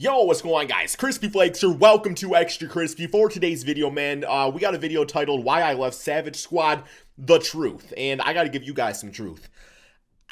Yo, what's going on, guys? Crispy Flakes here. Welcome to Extra Crispy. For today's video, man, we got a video titled Why I Left Savage Squad, The Truth. And I got to give you guys some truth.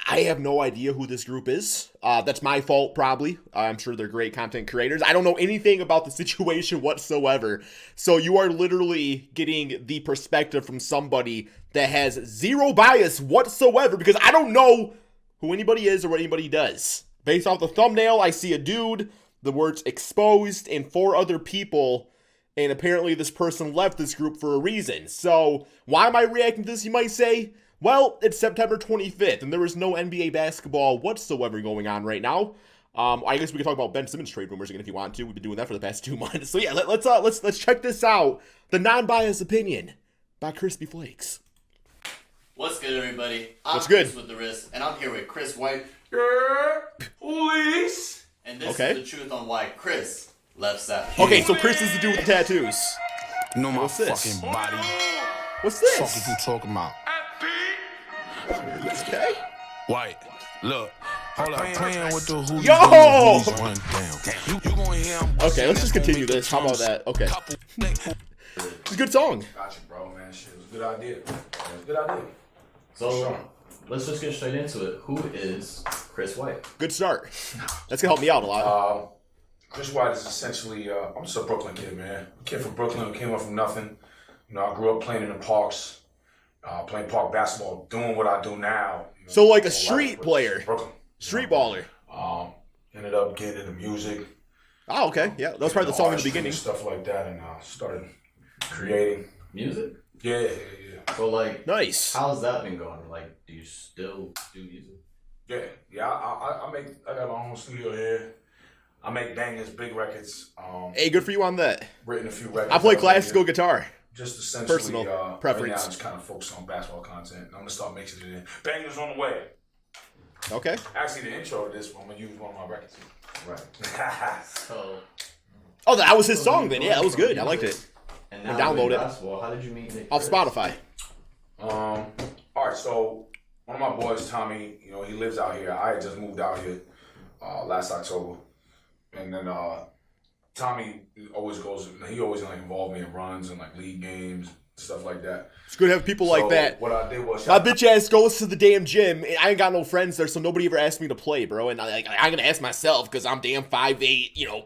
I have no idea who this group is. That's my fault, probably. I'm sure they're great content creators. I don't know anything about the situation whatsoever. So you are literally getting the perspective from somebody that has zero bias whatsoever, because I don't know who anybody is or what anybody does. Based off the thumbnail, I see a dude, the words exposed, and 4 other people, and apparently this person left this group for a reason. So why am I reacting to this, you might say? Well, it's September 25th, and there is no NBA basketball whatsoever going on right now. I guess we can talk about Ben Simmons trade rumors again if you want to. We've been doing that for the past 2 months. So yeah, let's check this out. The non-biased opinion by Crispy Flakes. What's good, everybody? What's good? Chris with the wrist, and I'm here with Chris White. Police. And this is the truth on why Chris left Savage. Okay, so Chris is the dude with the tattoos. You know my What's this? fucking body. What's Fuck this? is you talking about? Okay. White, look. Hold up, playing with the who Yo! run down. You gonna hear him. Okay, let's just continue this. How about that? Okay. It's a good song. Gotcha, bro, man. Shit, it was a good idea. It was a good idea. So, let's just get straight into it. Who is Chris White? Good start. That's gonna help me out a lot. Chris White is essentially, I'm just a Brooklyn kid, man. A kid from Brooklyn who came up from nothing. You know, I grew up playing in the parks, playing park basketball, doing what I do now. You know, So like a my whole street life was player. Brooklyn. Street baller. Ended up getting into music. Oh, okay. Yeah, that was probably the song in the beginning. Stuff like that, and started creating. Music? Yeah. So, like, Nice. how's that been going? Like, do you still do music? Yeah. I got my own studio here. I make bangers, big records. Hey, good for you on that. Written a few records. I play out classical here. guitar. Just essentially, Personal Right now, preference. I'm just kind of focused on basketball content. I'm gonna start mixing it in. Bangers on the way. Okay. Actually, the intro to this one, I'm gonna use one of my records. Right. So, Oh, that was his song then. Yeah, that was good. I liked it. and now download it. basketball, how did you meet Nick? Off Chris? Spotify. All right, so one of my boys, Tommy, you know, he lives out here. I had just moved out here last October, and then Tommy always like involved me in runs and like league games, stuff like that. It's good to have people like So that. What I did was My bitch ass goes to the damn gym, and I ain't got no friends there, so nobody ever asked me to play, bro. And I'm gonna ask myself because I'm damn 5'8",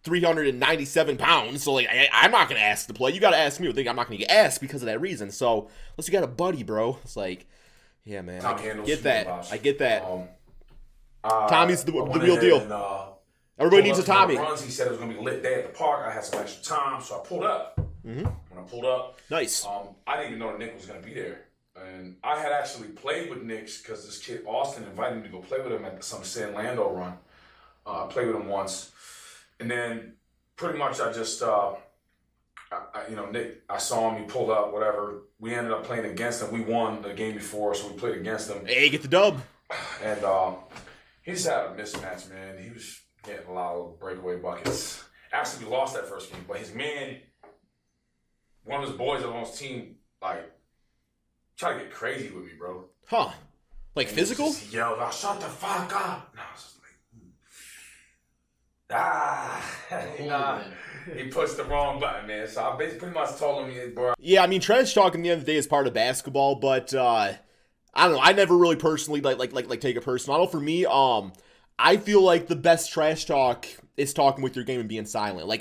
397 pounds. So like, I'm not gonna ask to play. You gotta ask me. I think I'm not gonna get asked because of that reason. So unless you got a buddy, bro, it's like, yeah, man, Tommy I handles get that. supervise. I get that. Tommy's the real deal. Everybody needs a Tommy. Runs. He said it was gonna be a lit day at the park. I had some extra time, so I pulled up. Mm-hmm. When I pulled up, Nice. I didn't even know that Nick was gonna be there, and I had actually played with Nick because this kid Austin invited me to go play with him at some San Lando run. I played with him once, and then pretty much I just, Nick, I saw him. He pulled up, whatever. We ended up playing against him. We won the game before, so we played against him, Hey, get the dub. and he just had a mismatch, man. He was getting a lot of breakaway buckets. Actually, we lost that first game, but his man, one of his boys on his team, like, tried to get crazy with me, bro. Huh? Like And physical? He just yelled, shut the fuck up. And I was just like, nah. He pushed the wrong button, man. So I basically pretty much told him, bro. Yeah, I mean, trash talk at the end of the day is part of basketball, but I don't know. I never really personally like take it personal. I know for me, I feel like the best trash talk is talking with your game and being silent. Like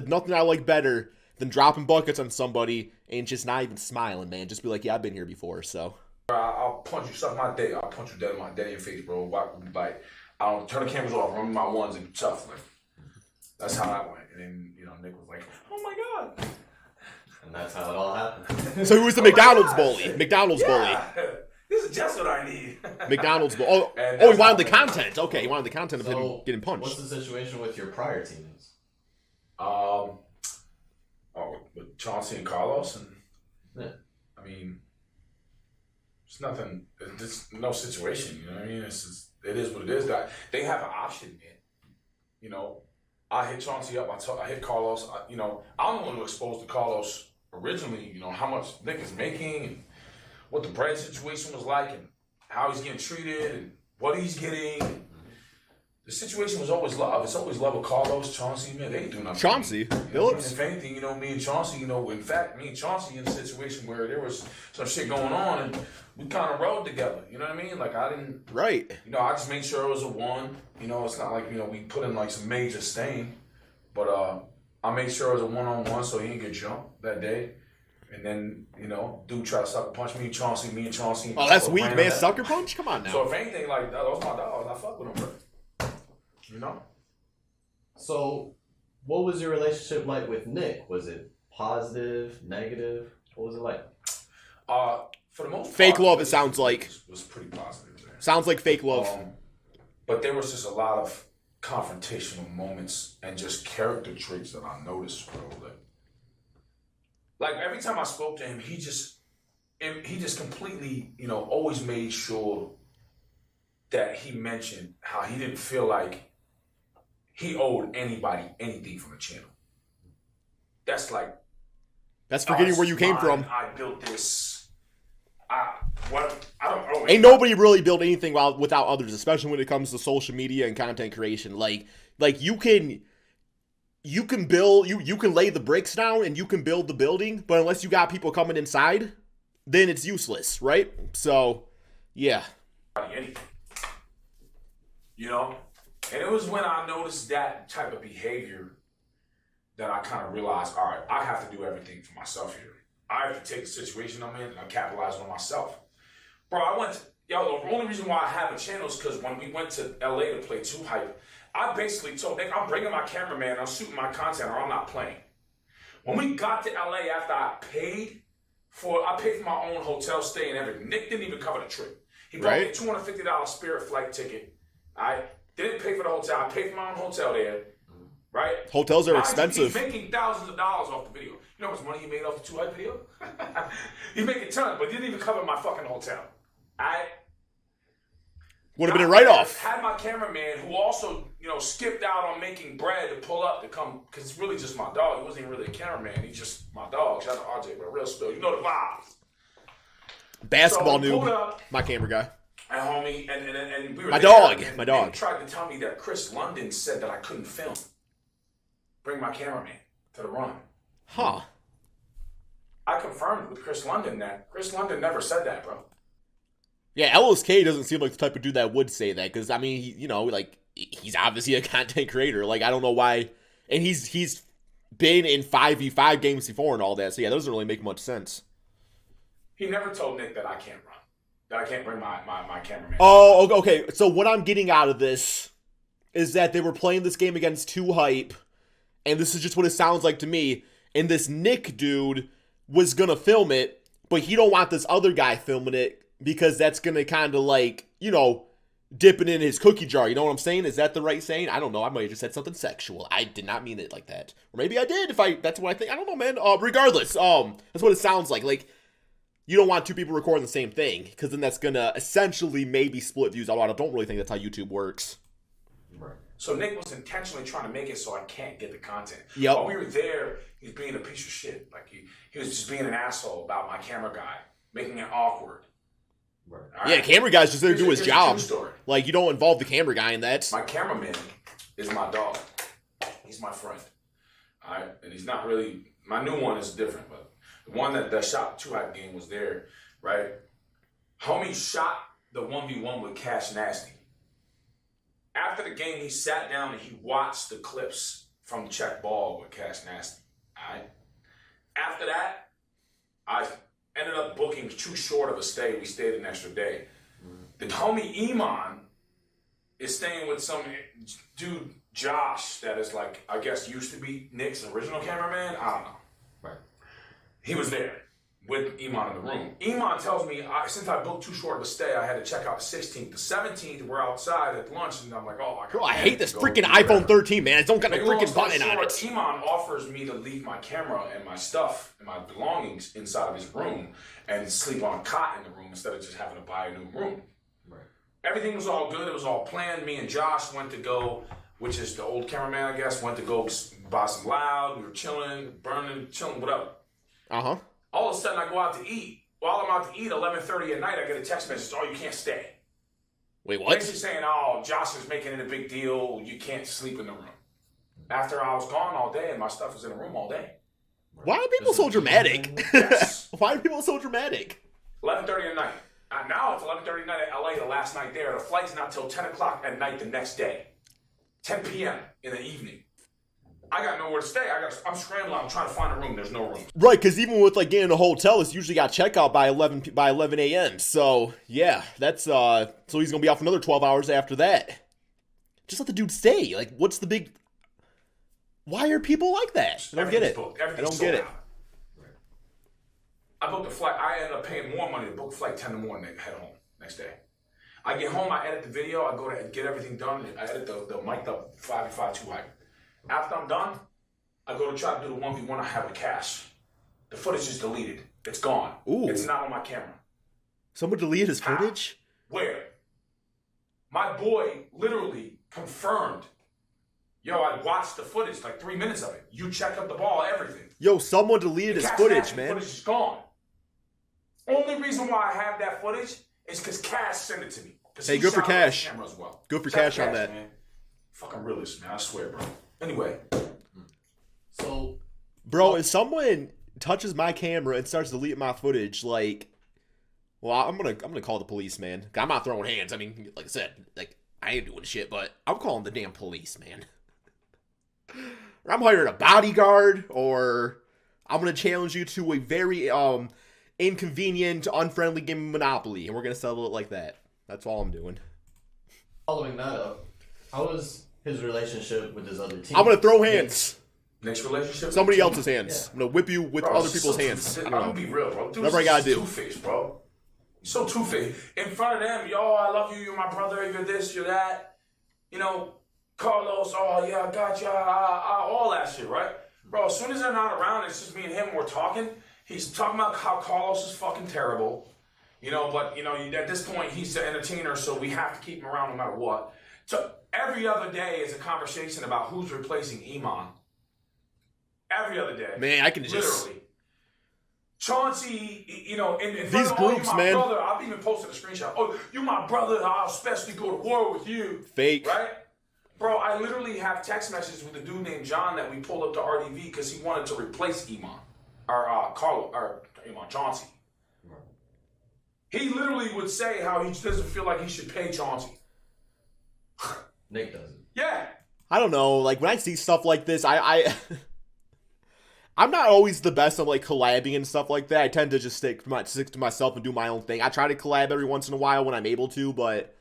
nothing I like better than dropping buckets on somebody and just not even smiling, man. Just be like, yeah, I've been here before. So I'll punch you, suck my dick. I'll punch you dead in your face, bro. Like, I don't turn the cameras off, run my ones and tough. Like, that's how I went. And then, Nick was like, oh my God. And that's how it all happened. so who was the McDonald's bully? McDonald's Yeah. This is just what I need. bully. McDonald's bully. And Oh, he that's wanted the how- content. Okay, he wanted the content of him getting punched. What's the situation with your prior teammates? With Chauncey and Carlos, and Yeah. I mean, it's nothing. It's no situation. You know what I mean? It is what it is. They have an option, man. I hit Chauncey up. I hit Carlos. I'm the one who exposed to Carlos originally. How much Nick is making and what the bread situation was like and how he's getting treated and what he's getting. the situation was always love. It's always love with Carlos, Chauncey, man. They ain't doing nothing. Chauncey Billups. If anything, me and Chauncey, in fact, me and Chauncey in a situation where there was some shit going on and we kind of rode together. You know what I mean? Like, I didn't. Right. I just made sure it was a one. It's not like, we put in like some major stain. But I made sure it was a one-on-one so he didn't get jumped that day. And then, dude tried to sucker punch me and Chauncey. Oh, that's weak, man. Sucker punch? Come on now. So if anything, like, those my dogs. I fuck with them, bro. So, what was your relationship like with Nick? Was it positive, negative? What was it like? For the most part, fake love, it sounds like. Was pretty positive, man. Sounds like fake love. But there was just a lot of confrontational moments and just character traits that I noticed, bro. Like every time I spoke to him, he just completely, always made sure that he mentioned how he didn't feel like he owed anybody anything from the channel. That's like, that's forgetting where you came from. I built this. I don't know. Ain't nobody really built anything without others, especially when it comes to social media and content creation. Like you can build, you can lay the bricks down and you can build the building, but unless you got people coming inside, then it's useless, right? So, yeah. Anything. And it was when I noticed that type of behavior that I kind of realized, all right, I have to do everything for myself here. I have to take the situation I'm in and I capitalize on myself. Bro, the only reason why I have a channel is because when we went to LA to play 2 Hype, I basically told Nick, I'm bringing my cameraman, I'm shooting my content, or I'm not playing. When we got to LA after I paid for my own hotel stay and everything, Nick didn't even cover the trip. He bought me a $250 Spirit flight ticket. I didn't pay for the hotel. I paid for my own hotel there. Right? Hotels are expensive. He's making thousands of dollars off the video. You know how much money he made off the 2 Hype video? He's making tons, but he didn't even cover my fucking hotel. Would have been a write-off. Had my cameraman, who also, skipped out on making bread to pull up to come, because it's really just my dog. He wasn't even really a cameraman. He's just my dog. Shout out to RJ, but real spill. You know the vibes. Basketball noob. My camera guy. And homie, and we were my there, dog. And my dog. They tried to tell me that Chris London said that I couldn't film. Bring my cameraman to the run. Huh. I confirmed with Chris London that Chris London never said that, bro. Yeah, LSK doesn't seem like the type of dude that would say that, because, I mean, he's obviously a content creator. Like, I don't know why. And he's been in 5v5 games before and all that, so yeah, that doesn't really make much sense. He never told Nick that I can't run. That I can't bring my cameraman. Oh, okay. So what I'm getting out of this is that they were playing this game against 2 Hype, and this is just what it sounds like to me, and this Nick dude was gonna film it, but he don't want this other guy filming it, because that's gonna kind of like, dip it in his cookie jar. You know what I'm saying? Is that the right saying? I don't know. I might have just said something sexual. I did not mean it like that. Or maybe I did, that's what I think. I don't know, man. Regardless, that's what it sounds like. Like, you don't want 2 people recording the same thing, because then that's gonna essentially maybe split views. Although I don't really think that's how YouTube works. Right. So Nick was intentionally trying to make it so I can't get the content. Yep. While we were there, he was being a piece of shit. Like he was just being an asshole about my camera guy, making it awkward. Right. Yeah, camera guy's just there to do his job. Like, you don't involve the camera guy in that. My cameraman is my dog. He's my friend. All right, and he's not really. My new one is different, but the one that shot 2 Hype game was there, right? Homie shot the 1v1 with Cash Nasty. After the game, he sat down and he watched the clips from Check Ball with Cash Nasty. All right. After that, I ended up booking too short of a stay. We stayed an extra day. The homie Iman is staying with some dude, Josh, that is like, I guess used to be Nick's original cameraman. I don't know. Right. He was there with Iman in the room. Iman tells me, since I booked too short of a stay, I had to check out the 16th. The 17th, we're outside at lunch, and I'm like, oh my God. Bro, I hate this freaking iPhone 13, man. It don't got a freaking button on it. Iman offers me to leave my camera and my stuff and my belongings inside of his room and sleep on a cot in the room instead of just having to buy a new room. Right. Everything was all good. It was all planned. Me and Josh went to go, which is the old cameraman, I guess, went to go buy some loud. We were chilling, burning, chilling, whatever. Uh-huh. All of a sudden, I go out to eat. While I'm out to eat, 11:30 at night, I get a text message, oh, you can't stay. Wait, what? Basically saying, oh, Josh is making it a big deal. You can't sleep in the room. After I was gone all day and my stuff was in the room all day. Why are people so dramatic? Yes. Why are people so dramatic? 11:30 at night. Now it's 11:30 at night at LA, the last night there. The flight's not till 10 o'clock at night the next day. 10 p.m. in the evening. I got nowhere to stay. I'm scrambling. I'm trying to find a room. There's no room. Right, because even with like getting a hotel, it's usually got checkout by 11 a.m. So yeah, that's so he's gonna be off another 12 hours after that. Just let the dude stay. Like, what's the big? Why are people like that? I don't get it. I don't get it. I booked a flight. I ended up paying more money to book a flight 10 in the morning and head home next day. I get home, I edit the video, I go to get everything done, I edit the mic'd up 5v5 2 height. After I'm done, I go to try to do the 1v1 I have with Cash. The footage is deleted. It's gone. Ooh. It's not on my camera. Someone deleted his footage? Where? My boy literally confirmed, yo, I watched the footage, like 3 minutes of it. You checked up the ball, everything. Yo, someone deleted his footage, man. The footage is gone. Only reason why I have that footage is because Cash sent it to me. Hey, good for Cash. Well. Good for Cash on that. Man. Fucking realist, man. I swear, bro. Anyway. So, bro, if someone touches my camera and starts deleting my footage, like, well, I'm gonna call the police, man. I'm not throwing hands. I mean, like I said, like, I ain't doing shit, but I'm calling the damn police, man. Or I'm hiring a bodyguard, or I'm gonna challenge you to a very inconvenient, unfriendly game of Monopoly, and we're gonna settle it like that. That's all I'm doing. Following that up, how was his relationship with his other team? I'm gonna throw hands. Next relationship? Somebody else's hands. Yeah. I'm gonna whip you with Bro, other people's so hands. I'm I gonna don't be know. real, bro. Dude, Whatever I gotta do. Two-faced, bro. You're so two-faced. In front of them, yo, I love you, you're my brother, you're this, you're that. You know, Carlos, oh yeah, I got you, all that shit, right? Bro, as soon as they're not around, it's just me and him, we're talking. He's talking about how Carlos is fucking terrible. You know, but, you know, at this point, he's the entertainer, so we have to keep him around no matter what. So every other day is a conversation about who's replacing Iman. Every other day. Man, I can just... Literally. Chauncey, you know, in These front of, groups, you my man. brother. I've even posted a screenshot. Oh, you my brother. I'll especially go to war with you. Fake. Right? Bro, I literally have text messages with a dude named John that we pulled up to RDV because he wanted to replace Iman. Or Carlo, or Iman, Chauncey. He literally would say how he doesn't feel like he should pay Chauncey. Nick doesn't. Yeah. I don't know. Like, when I see stuff like this, I'm not always the best at, like, collabing and stuff like that. I tend to just stick to myself and do my own thing. I try to collab every once in a while when I'm able to, but...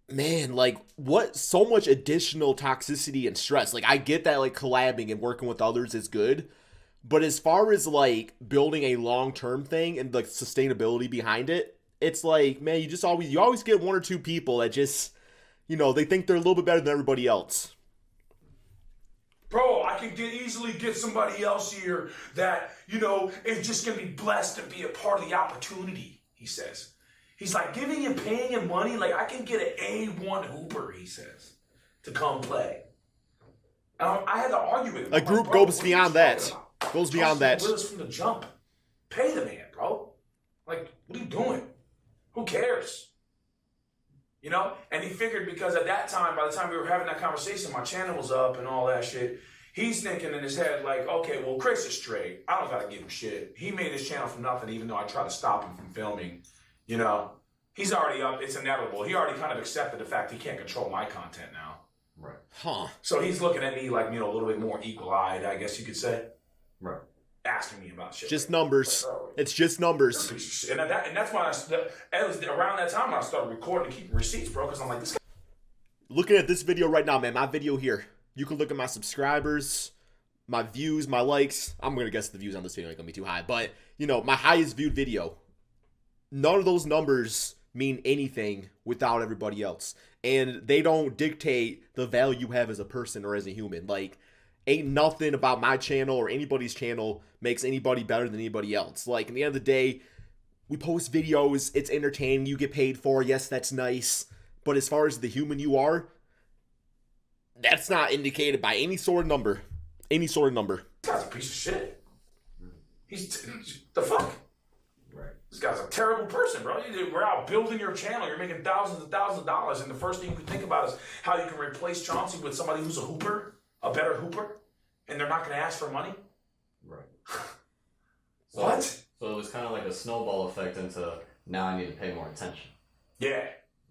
Man, like, what? So much additional toxicity and stress. Like, I get that, like, collabing and working with others is good. But as far as, like, building a long-term thing and, like, sustainability behind it, it's like, man, you always get one or two people that just, you know, they think they're a little bit better than everybody else. Bro, I can easily get somebody else here that, you know, is just going to be blessed to be a part of the opportunity, he says. He's like, giving and paying him money, like, I can get an A1 Hooper, he says, to come play. And I had to argue with him. A group goes beyond that. Goes beyond that. With us from the jump. Pay the man, bro. Like, what are you doing? Who cares? You know? And he figured because at that time, by the time we were having that conversation, my channel was up and all that shit. He's thinking in his head, like, okay, well, Chris is straight. I don't got to give him shit. He made his channel from nothing, even though I tried to stop him from filming. You know? He's already up. It's inevitable. He already kind of accepted the fact he can't control my content now. Right. Huh. So he's looking at me like, you know, a little bit more equal-eyed, I guess you could say. Right. Asking me about shit. Just numbers. It's just numbers. And that's why it was around that time when I started recording and keeping receipts, bro, because I'm like, this guy. Looking at this video right now, man, my video here. You can look at my subscribers, my views, my likes. I'm going to guess the views on this video ain't going to be too high. But, you know, my highest viewed video. None of those numbers mean anything without everybody else. And they don't dictate the value you have as a person or as a human. Like, ain't nothing about my channel or anybody's channel makes anybody better than anybody else. Like, in the end of the day, we post videos, it's entertaining, you get paid for, yes, that's nice. But as far as the human you are, that's not indicated by any sort of number. Any sort of number. This guy's a piece of shit. He's the fuck? Right. This guy's a terrible person, bro. We're out building your channel. You're making thousands and thousands of dollars, and the first thing you can think about is how you can replace Chauncey with somebody who's a hooper, a better hooper, and they're not going to ask for money. Right. What? So it was kind of like a snowball effect into now I need to pay more attention. Yeah.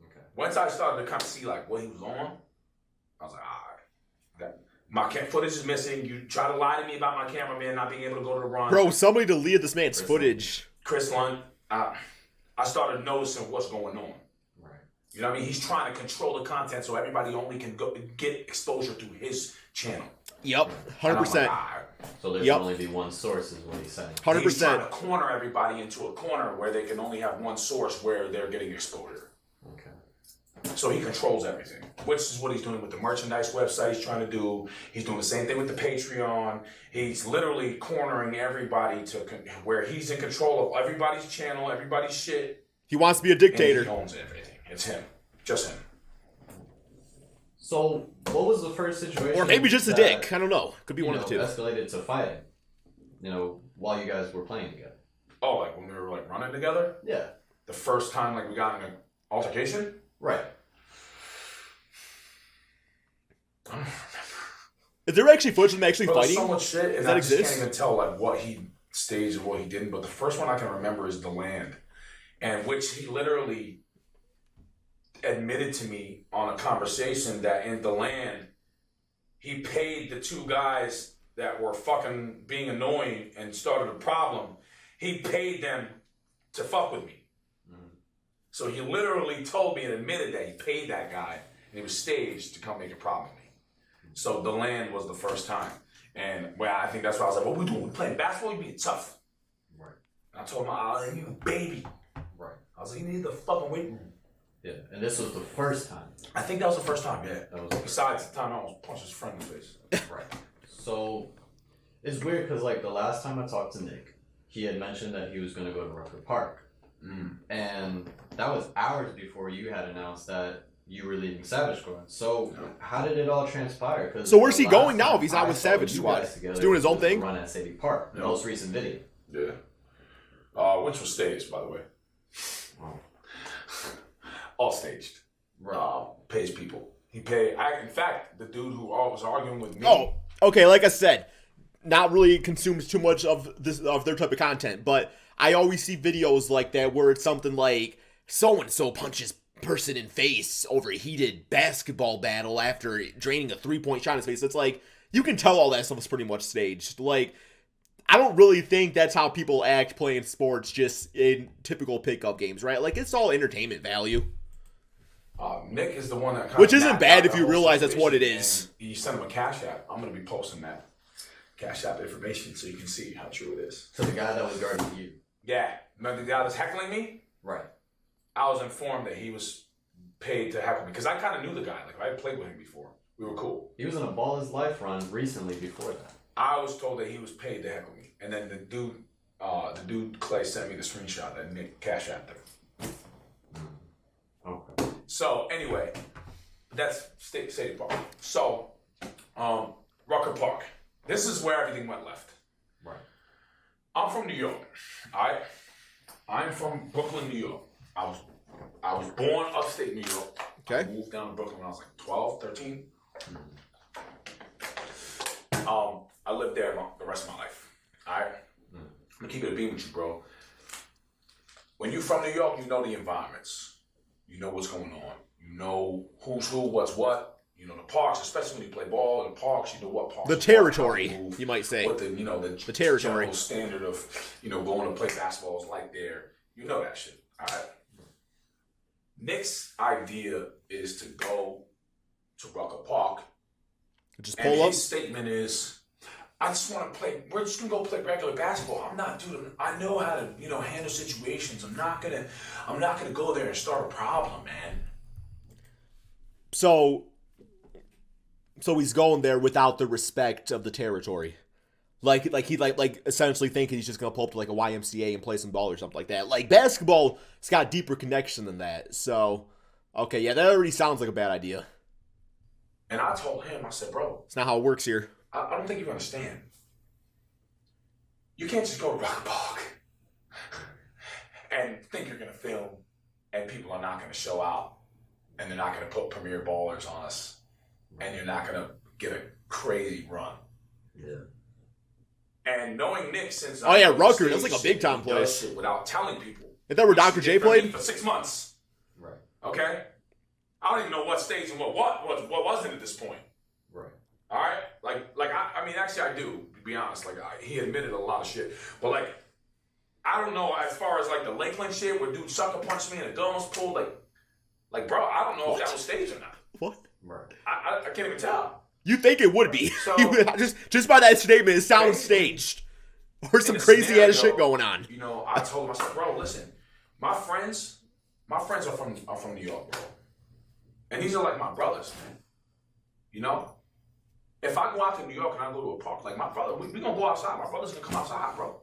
Okay. Once I started to kind of see like what he was on, I was like, all right. My footage is missing. You try to lie to me about my cameraman not being able to go to the run. Bro, somebody deleted this man's footage. Chris Lund, I started noticing what's going on. Right. You know what I mean? He's trying to control the content so everybody only can go get exposure through his channel. Yep, 100%. Like, So there can only be one source, is what he's saying. 100%. He's trying to corner everybody into a corner where they can only have one source where they're getting exposure. Okay. So he controls everything, which is what he's doing with the merchandise website he's trying to do. He's doing the same thing with the Patreon. He's literally cornering everybody to where he's in control of everybody's channel, everybody's shit. He wants to be a dictator. And he owns everything. It's him. Just him. So what was the first situation? Or maybe just a dick. I don't know. Could be one of the two. Escalated to fighting. While you guys were playing together. Oh, like when we were like running together? Yeah. The first time like we got in an altercation? Right. Is there actually footage of them actually There's fighting? so much shit, and Does that I just exist? can't even tell like what he staged and what he didn't. But the first one I can remember is The Land, and which he literally admitted to me on a conversation that in The Land, he paid the two guys that were fucking being annoying and started a problem. He paid them to fuck with me. So he literally told me and admitted that he paid that guy, and it was staged to come make a problem with me. So The Land was the first time. And well, I think that's why I was like, what we doing? We playing basketball? You being tough. Right. And I told him, oh, you baby. Right. I was like, you need the fucking weight room. Yeah. And this was the first time. I think that was the first time, yeah. That was Besides the time I almost punched his friend in the face. right. So it's weird because like the last time I talked to Nick, he had mentioned that he was going to go to Rucker Park. And that was hours before you had announced that you were leaving Savage Squad. So how did it all transpire? So where's he going now if he's not with Savage Squad? He's doing his own thing? Run at Sadie Park. Yeah. Most recent video. Yeah. Which was staged, by the way. All staged. Right. Pays people. He paid. In fact, the dude who was arguing with me. Oh, okay. Like I said, not really consumes too much of their type of content, but I always see videos like that where it's something like so and so punches person in face over a heated basketball battle after draining a 3-point shot in his face. It's like you can tell all that stuff is pretty much staged. Like I don't really think that's how people act playing sports just in typical pickup games, right? Like it's all entertainment value. Nick is the one that Which isn't bad if you realize that's what it is. You send him a Cash App. I'm going to be posting that Cash App information so you can see how true it is. To the guy that was guarding you. Yeah. Remember the guy that's heckling me? Right. I was informed that he was paid to heckle me because I kind of knew the guy. Like I had played with him before. We were cool. He was in a Ball His Life run recently before that. I was told that he was paid to heckle me. And then the dude Clay sent me the screenshot that Nick Cash Apped him. Okay. So anyway, that's Sadie Park. So, Rucker Park. This is where everything went left. Right. I'm from New York. Alright? I'm from Brooklyn, New York. I was born upstate New York. Okay. I moved down to Brooklyn when I was like 12, 13. I lived there the rest of my life. Alright? I'm gonna keep it a beam with you, bro. When you're from New York, you know the environments. You know what's going on. You know who's who, what's what. You know the parks, especially when you play ball in the parks. You know what parks. The are territory, what, how to move, you might say. What the territory general standard of going to play basketball is like there. You know that shit. All right. Nick's idea is to go to Rucker Park. Just And pull up. his statement is, I just want to play. We're just gonna go play regular basketball. I'm not doing. I know how to, handle situations. I'm not gonna go there and start a problem, man. So he's going there without the respect of the territory. Like he essentially thinking he's just gonna pull up to like a YMCA and play some ball or something like that. Like basketball, it's got deeper connection than that. So, okay, yeah, that already sounds like a bad idea. And I told him, I said, bro, It's not how it works here. I don't think you understand. You can't just go to Rock Park and think you're going to film and people are not going to show out and they're not going to put premier ballers on us and you're not going to get a crazy run. Yeah. And knowing Nick since Oh, yeah, Rutgers, that's like a big time place. Without telling people. Is that where Dr. J played? For 6 months. Right. Okay? I don't even know what stage and what was it at this point. Right. All right? I mean, actually I do, to be honest. He admitted a lot of shit. But, I don't know as far as, the Lakeland shit where dude sucker punched me and a gun was pulled. Bro, I don't know if that was staged or not. What? Right. I can't even tell. You think it would be. So- just by that statement, it sounds staged. Or some In a crazy ass scenario, shit going on. I told him, I said, bro, listen, my friends are from New York, bro. And these are like my brothers, man. If I go out to New York and I go to a park, my brother, we gonna go outside. My brother's gonna come outside, bro.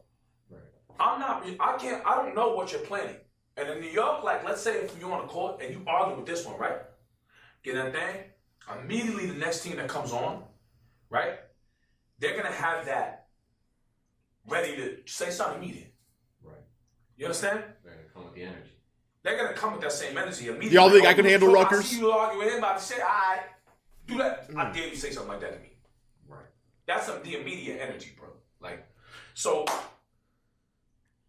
Right. I don't know what you're planning. And in New York, let's say if you're on a court and you argue with this one, right? Get that thing? Immediately the next team that comes on, right? They're gonna have that ready to say something immediate. Right. You understand? They're gonna come with the energy. They're gonna come with that same energy immediately. Y'all think I can handle Rutgers? I see you argue with him about shit. I do that. I dare you say something like that to me. Right. That's the immediate energy, bro. So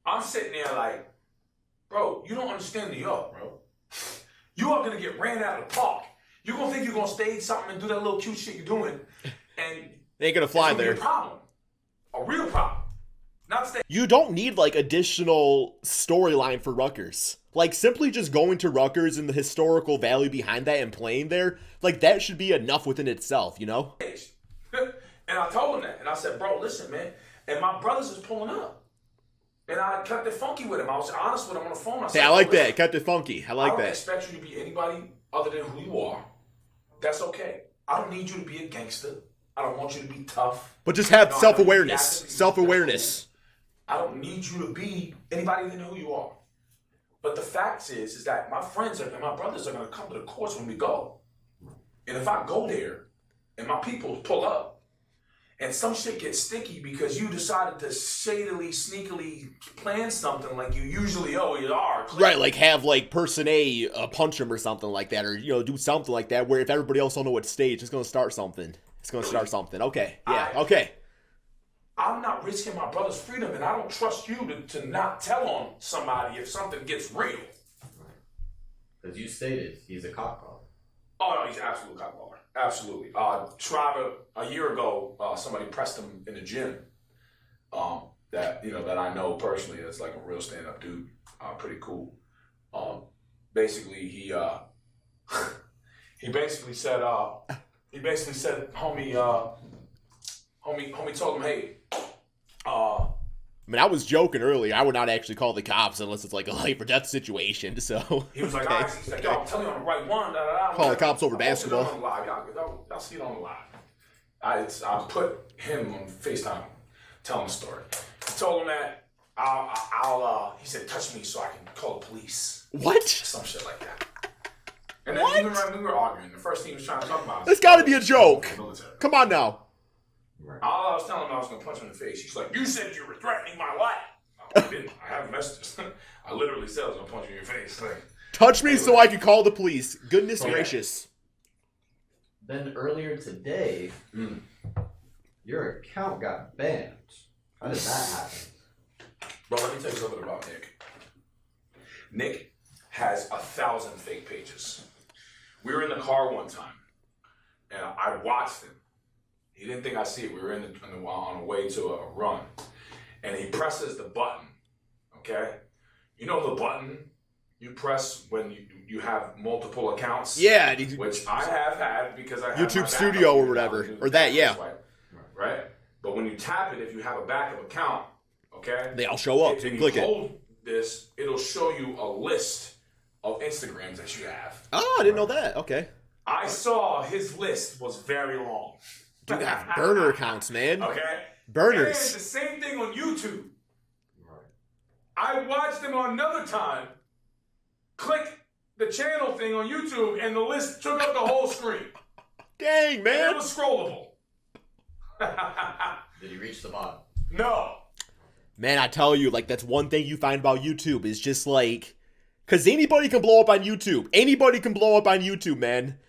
I'm sitting there bro, you don't understand New York, bro. You are gonna get ran out of the park. You're gonna think you're gonna stage something and do that little cute shit you're doing, and They ain't gonna fly it's gonna there. be a problem, a real problem. Not stage. You don't need additional storyline for Rutgers. Simply just going to Rutgers and the historical value behind that and playing there, that should be enough within itself, And I told him that, and I said, bro, listen, man. And my brothers is pulling up, and I kept it funky with him. I was honest with him on the phone. I said, Hey, I like listen, that. Kept it funky. I I like don't that. expect you to be anybody other than who you are. That's okay. I don't need you to be a gangster. I don't want you to be tough. But just have No, I self-awareness. don't need you to be- Self-awareness. I don't need you to be anybody than who you are. But the fact is that my friends and my brothers are going to come to the courts when we go. And if I go there and my people pull up and some shit gets sticky because you decided to shadily, sneakily plan something like you usually always are. Right, have person A punch him or something like that, or do something like that. Where if everybody else don't know what stage, it's gonna start something. It's gonna start something. Okay, yeah, okay. I'm not risking my brother's freedom, and I don't trust you to not tell on somebody if something gets real. Because you stated he's a cop caller. Oh no, he's an absolute cop baller. Absolutely. Shriver, a year ago, somebody pressed him in the gym. That I know personally as a real stand-up dude. Pretty cool. Basically he basically said homie told him, hey, I mean, I was joking earlier. I would not actually call the cops unless it's a life or death situation. So he was like, okay. all right, he's like, yo, I'm telling you on the right one. Call the cops over I'll post it on basketball. the live. Y'all see it on the live. I put him on FaceTime telling the story. I told him that he said, touch me so I can call the police. What? Some shit like that. And then What? even when we were arguing, the first thing he was trying to talk about. That's gotta be a joke. Military. Come on now. Right. All I was telling him I was going to punch him in the face. He's like, you said you were threatening my life. I didn't. I have messages. I literally said I was going to punch you in your face. Touch me so I can call the police. Goodness Okay. gracious. Then earlier today, your account got banned. How did that happen? Bro, let me tell you something about Nick. Nick has 1,000 fake pages. We were in the car one time, and I watched him. He didn't think I'd see it. We were on the way to a run, and he presses the button. Okay, you know the button you press when you have multiple accounts. Yeah, which I have had because I have YouTube my Studio backup or whatever. account. Or that, yeah. Right. But when you tap it, if you have a backup account, okay, they all show up. if So you you can click it. hold this, it'll show you a list of Instagrams that you have. Oh, I didn't know that. Okay. I saw his list was very long. Dude, have burner accounts, man. Okay. And Burners. the same thing on YouTube. Right. I watched him on another time. Click the channel thing on YouTube, and the list took up the whole screen. Dang, And man. it was scrollable. Did you reach the bottom? No. Man, I tell you, like, that's one thing you find about YouTube is just like, because anybody can blow up on YouTube. Anybody can blow up on YouTube, man.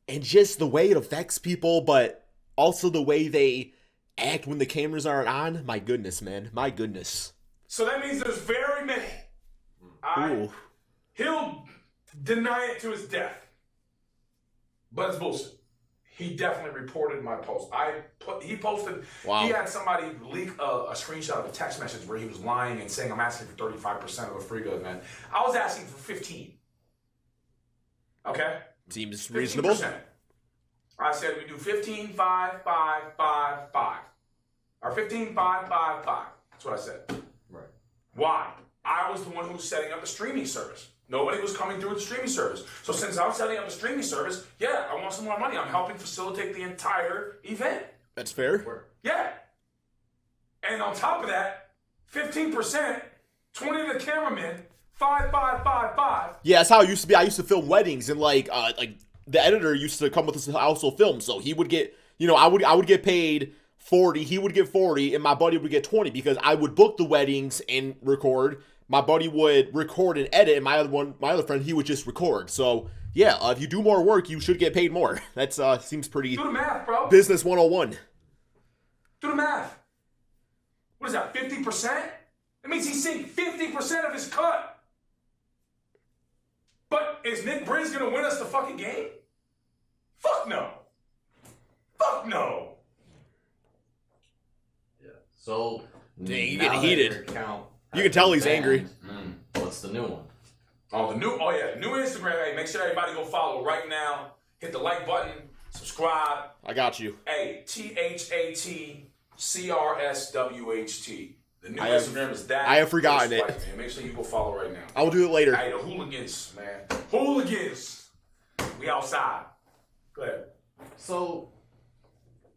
And just the way it affects people, but also the way they act when the cameras aren't on. My goodness, man. My goodness. So that means there's very many. Ooh. He'll deny it to his death. But it's bullshit. He definitely reported my post. He posted, Wow. He had somebody leak a screenshot of a text message where he was lying and saying, I'm asking for 35% of a free good, man. I was asking for 15. Okay? Seems 15%. reasonable. I said we do 15, 5, 5, 5, 5. Or 15, 5, 5, 5. That's what I said. Right. Why? I was the one who was setting up the streaming service. Nobody was coming through the streaming service. So since I'm setting up the streaming service, yeah, I want some more money. I'm helping facilitate the entire event. That's fair. Yeah. And on top of that, 15%, 20 of the cameramen, 5, 5, 5, 5. Yeah, that's how it used to be. I used to film weddings, and like the editor used to come with us also film. So he would get, I would get paid 40, he would get 40, and my buddy would get 20 because I would book the weddings and record. My buddy would record and edit, and my other friend, he would just record. So yeah, if you do more work, you should get paid more. That's seems pretty. Do the math, bro. Business 101. Do the math. What is that, 50%? That means he's seeing 50% of his cut. But is Nick Briggs gonna win us the fucking game? Fuck no. Fuck no. Yeah. So Dang, you now getting that heated. your account You has can tell been he's angry. banned, What's the new one? Oh, the new Instagram. Hey, make sure everybody go follow right now. Hit the like button, subscribe. I got you. Hey, THATCRSWHT. The new I have- Instagram is that. I have forgotten it. Man. Make sure you go follow right now. I will do it later. Hey, the hooligans, man. Hooligans. We outside. Go ahead. So,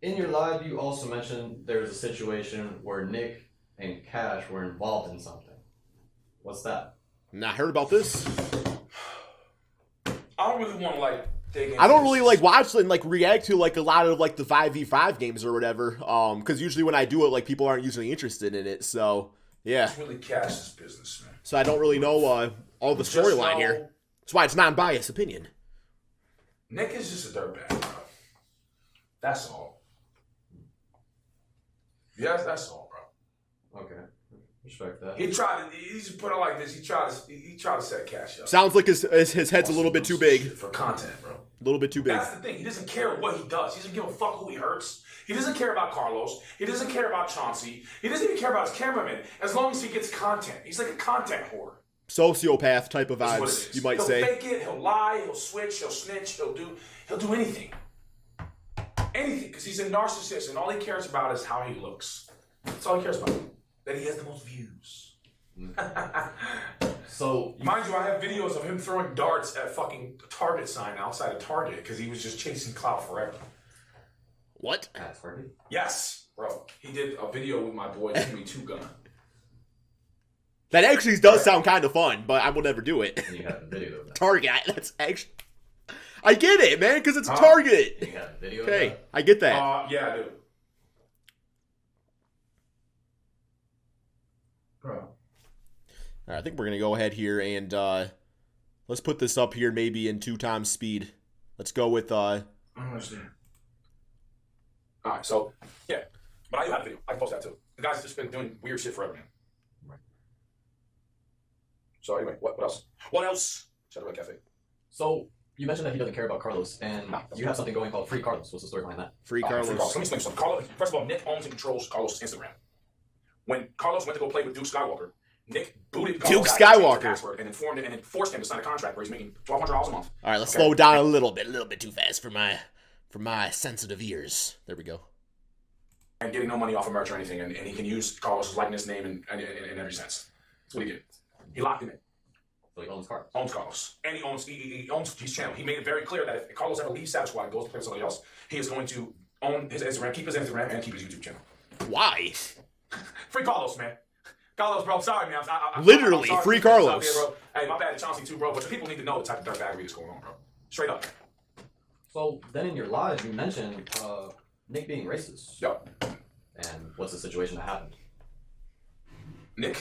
in your live, you also mentioned there was a situation where Nick and Cash were involved in something. What's that? Not heard about this. I don't really want to dig into I don't this. really watch and react to a lot of the 5v5 games or whatever. Because usually when I do it, people aren't usually interested in it. So yeah. It's really Cash's business, man. So I don't really know all the Just storyline know here. That's why it's non-biased opinion. Nick is just a dirtbag, bro. That's all. Yes, that's all, bro. Okay. Respect that. He just put it like this. He tried to set Cash up. Sounds like his head's a little bit too big. For content, bro. A little bit too big. That's the thing. He doesn't care what he does. He doesn't give a fuck who he hurts. He doesn't care about Carlos. He doesn't care about Chauncey. He doesn't even care about his cameraman. As long as he gets content. He's like a content whore. Sociopath type of That's what it vibes, is. you might he'll say. He'll fake it. He'll lie. He'll switch. He'll snitch. He'll do anything. Anything. Because he's a narcissist and all he cares about is how he looks. That's all he cares about. That he has the most views. So, Mind you, I have videos of him throwing darts at fucking Target sign outside of Target because he was just chasing clout forever. What? at Target. Yes, bro. He did a video with my boy Jimmy Two Gun. That actually does sound kind of fun, but I will never do it. And you have the video of that. Target. That's actually. I get it, man, because it's Huh? Target. You have the video of Okay, that? I get that. Yeah, I do. Bro. All right, I think we're gonna go ahead here and let's put this up here maybe in 2 times speed. Let's go with I don't understand. All right, so yeah, but I do have a video. I can post that too. The guy's just been doing weird shit forever, man. Right. So anyway, what else? What else? Shadow Red Cafe. So, you mentioned that he doesn't care about Carlos, and No, that's you have something going called Free Carlos. What's the story behind that? Free Free Carlos. Let me explain something. Carlos, first of all, Nick owns and controls Carlos' Instagram. When Carlos went to go play with Duke Skywalker, Nick booted Carlos Duke out, changed the Skywalker. password, and informed him and forced him to sign a contract where he's making $1,200 a month. All right, let's Okay. slow down a little bit too fast for my sensitive ears. There we go. And getting no money off of merch or anything, and he can use Carlos' likeness, name, in every sense. That's what he did. He locked him in. So he owns Carlos. Owns Carlos, and he owns his channel. He made it very clear that if Carlos ever leaves Savage Squad and goes to play with somebody else, he is going to own his Instagram, keep his Instagram, and keep his YouTube channel. Why? Free Carlos, man. Carlos, bro. Sorry, man. Literally, I'm sorry free for putting this Carlos. out there, bro. Hey, my bad to Chauncey too, bro. But the people need to know the type of dirtbaggery that's going on, bro. Straight up. So, then in your live, you mentioned Nick being racist. Yep. And what's the situation that happened? Nick,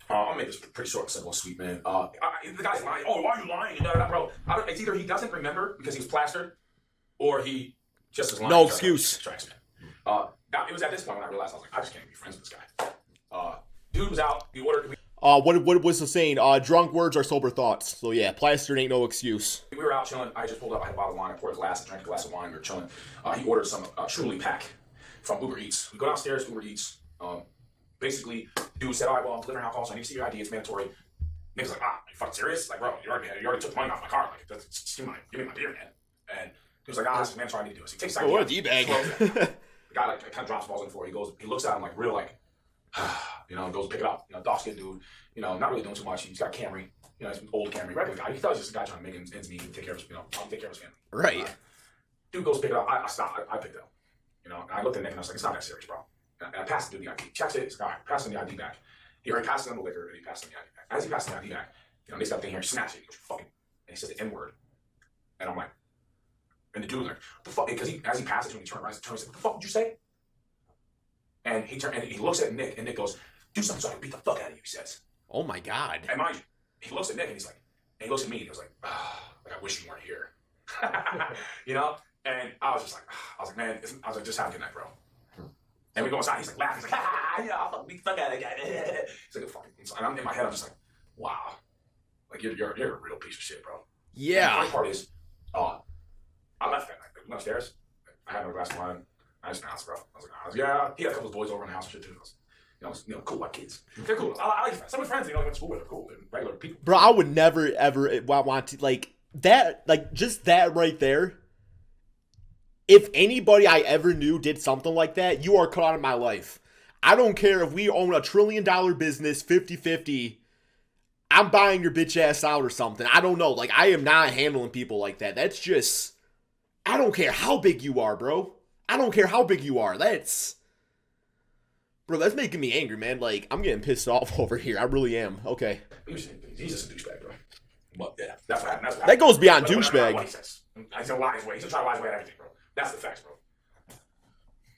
I'll make this pretty short and simple and sweet, man. The guy's lying. Oh, why are you lying? Bro, it's either he doesn't remember because he was plastered, or he just is lying. No excuse. Tracks, man. It was at this point when I realized I was like, I just can't be friends with this guy. Dude was out. He ordered. What was the saying? Drunk words are sober thoughts. So yeah, plastered ain't no excuse. We were out chilling. I just pulled up. I had a bottle of wine. I poured a glass. I drank a glass of wine. We were chilling. He ordered some Truly pack from Uber Eats. We go downstairs. Uber Eats. Basically, dude said, "All right, well, I'm delivering alcohol, so I need to see your ID. It's mandatory." Nigga's like, "Ah, you fucking serious? Like, bro, you already took money off my car. Like, give me my beer, man." And he was like, "Ah, this is mandatory. I need to do it." So he takes. Oh, what a d-bag. The guy like kind of drops balls in for. He goes. He looks at him like real like, goes pick it up. Dark skinned dude. Not really doing too much. He's got a Camry. He's an old Camry, regular guy. He thought he was just a guy trying to make ends meet and take care of his, take care of his family. Right. Dude goes pick it up. I stopped. I picked it up. And I looked at Nick and I was like, it's not that serious, bro. And I passed him the ID. Checks it. He's like, all right, pass him the ID back. He already passed him the liquor and he passed him the ID back. As he passed the ID back, Nick's got the thing here. He snaps it. He goes, fucking. And he says the N word. And I'm like, and the dude's like, the fuck? Because as he passes to him, he turned around. He's like, what the fuck did you say? And he looks at Nick and Nick goes, do something so I can beat the fuck out of you, he says. Oh my God. And mind you, he looks at Nick and he's like, and he looks at me and he was like, I wish you weren't here. And I was man, just have a good night, bro. And we go inside, he's like laughing, he's like, I'll fucking beat the fuck out of that guy. He's like, fucking, and I'm in my head, I'm just like, wow. Like, you're a real piece of shit, bro. Yeah. And the funny part is, I left that night. I went upstairs, I had no glass of wine, I just bounced, bro. I was like, yeah, he had a couple of boys over in the house and shit too. Cool white kids. They're cool. I like friends. Some of my friends, I went to school with are cool. They're regular people. Bro, I would never, ever want to, like, that, like, just that right there. If anybody I ever knew did something like that, you are cut out of my life. I don't care if we own $1 trillion business, 50-50. I'm buying your bitch ass out or something. I don't know. Like, I am not handling people like that. That's just, I don't care how big you are, bro. I don't care how big you are. Bro, that's making me angry, man. Like, I'm getting pissed off over here. I really am. Okay. He's just a douchebag, bro. But yeah, that's what happened. That goes beyond douchebag. What he says. He's gonna lie his way. He's gonna try to lie his way at everything, bro. That's the facts, bro.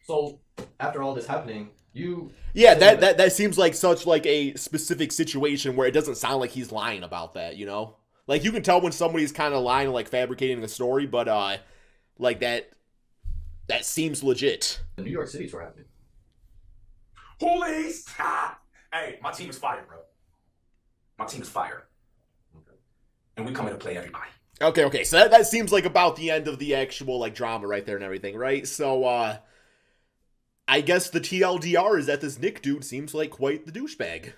So after all this happening, yeah, that seems like such like a specific situation where it doesn't sound like he's lying about that, Like, you can tell when somebody's kind of lying, like fabricating a story, but like that seems legit. The New York City's were happening. Police! Hey, my team is fired, bro. My team is fired. Okay. And we come in to play everybody. Okay. So that seems like about the end of the actual, like, drama right there and everything, right? So, I guess the TLDR is that this Nick dude seems like quite the douchebag.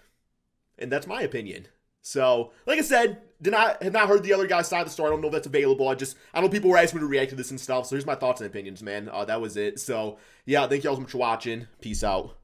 And that's my opinion. So, like I said, have not heard the other guy's side of the story. I don't know if that's available. I know people were asking me to react to this and stuff. So here's my thoughts and opinions, man. That was it. So, yeah, thank you all so much for watching. Peace out.